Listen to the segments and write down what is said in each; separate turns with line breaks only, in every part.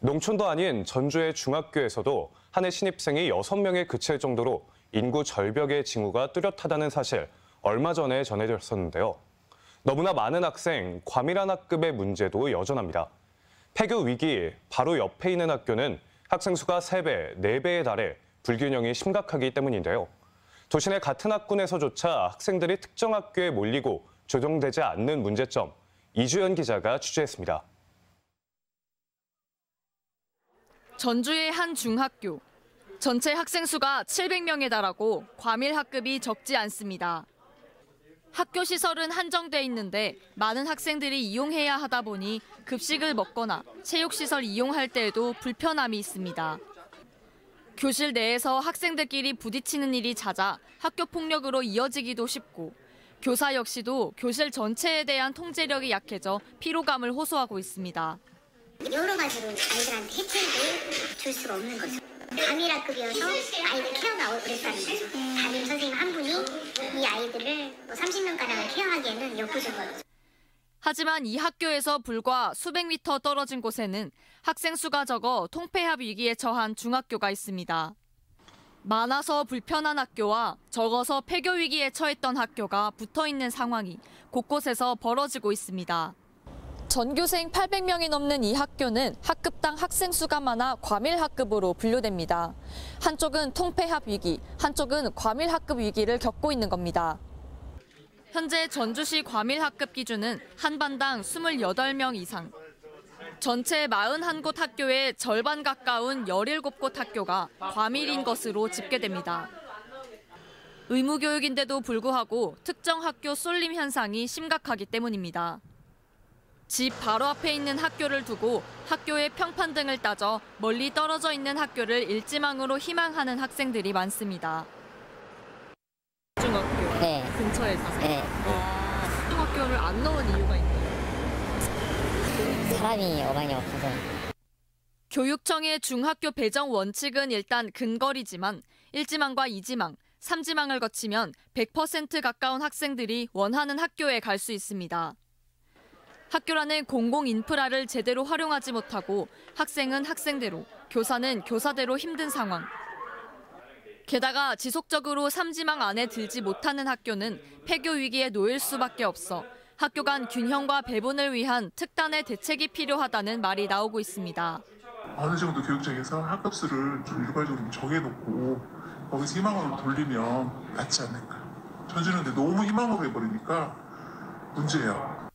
농촌도 아닌 전주의 중학교에서도 한 해 신입생이 6명에 그칠 정도로 인구 절벽의 징후가 뚜렷하다는 사실 얼마 전에 전해졌었는데요. 너무나 많은 학생, 과밀한 학급의 문제도 여전합니다. 폐교 위기 바로 옆에 있는 학교는 학생 수가 3배, 4배에 달해 불균형이 심각하기 때문인데요. 도시 내 같은 학군에서조차 학생들이 특정 학교에 몰리고 조정되지 않는 문제점, 이주연 기자가 취재했습니다.
전주의 한 중학교. 전체 학생 수가 700명에 달하고 과밀 학급이 적지 않습니다. 학교 시설은 한정돼 있는데 많은 학생들이 이용해야 하다 보니 급식을 먹거나 체육시설 이용할 때에도 불편함이 있습니다. 교실 내에서 학생들끼리 부딪히는 일이 잦아 학교 폭력으로 이어지기도 쉽고 교사 역시도 교실 전체에 대한 통제력이 약해져 피로감을 호소하고 있습니다.
여러 가지로 아이들한테 혜택을 줄 수가 없는 거죠. 과밀학급이어서 아이들 케어가 어렵다는 거죠. 담임 선생님 한 분이 이 아이들을 30명가량을 케어하기에는 역부족인 거죠.
하지만 이 학교에서 불과 수백 미터 떨어진 곳에는 학생 수가 적어 통폐합 위기에 처한 중학교가 있습니다. 많아서 불편한 학교와 적어서 폐교 위기에 처했던 학교가 붙어있는 상황이 곳곳에서 벌어지고 있습니다. 전교생 800명이 넘는 이 학교는 학급당 학생 수가 많아 과밀 학급으로 분류됩니다. 한쪽은 통폐합 위기, 한쪽은 과밀 학급 위기를 겪고 있는 겁니다. 현재 전주시 과밀 학급 기준은 한 반당 28명 이상. 전체 41곳 학교의 절반 가까운 17곳 학교가 과밀인 것으로 집계됩니다. 의무교육인데도 불구하고 특정 학교 쏠림 현상이 심각하기 때문입니다. 집 바로 앞에 있는 학교를 두고 학교의 평판 등을 따져 멀리 떨어져 있는 학교를 일지망으로 희망하는 학생들이 많습니다. 중학교
네.
근처에 사세요?
네.
중학교를 안 넣은 이유가 있나요?
사람이 많이 없어서.
교육청의 중학교 배정 원칙은 일단 근거리지만 1지망과 2지망, 3지망을 거치면 100% 가까운 학생들이 원하는 학교에 갈 수 있습니다. 학교라는 공공 인프라를 제대로 활용하지 못하고 학생은 학생대로, 교사는 교사대로 힘든 상황. 게다가 지속적으로 3지망 안에 들지 못하는 학교는 폐교 위기에 놓일 수밖에 없어 학교 간 균형과 배분을 위한 특단의 대책이 필요하다는 말이 나오고 있습니다.
어느 정도 교육청에서 학급수를 좀 일괄적으로 정해놓고 거기서 희망으로 돌리면 낫지 않을까. 전주는 근데 너무 희망으로 해버리니까 문제예요.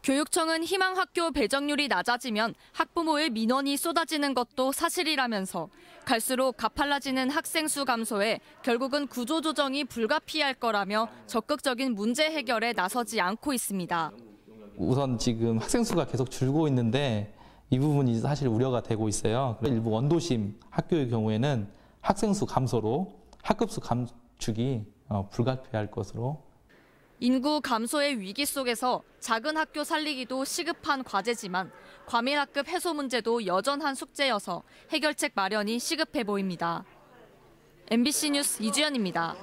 교육청은 희망학교 배정률이 낮아지면 학부모의 민원이 쏟아지는 것도 사실이라면서 갈수록 가팔라지는 학생 수 감소에 결국은 구조조정이 불가피할 거라며 적극적인 문제 해결에 나서지 않고 있습니다.
우선 지금 학생 수가 계속 줄고 있는데 이 부분이 사실 우려가 되고 있어요. 일부 원도심 학교의 경우에는 학생 수 감소로 학급 수 감축이 불가피할 것으로.
인구 감소의 위기 속에서 작은 학교 살리기도 시급한 과제지만 과밀 학급 해소 문제도 여전한 숙제여서 해결책 마련이 시급해 보입니다. MBC 뉴스 이주연입니다.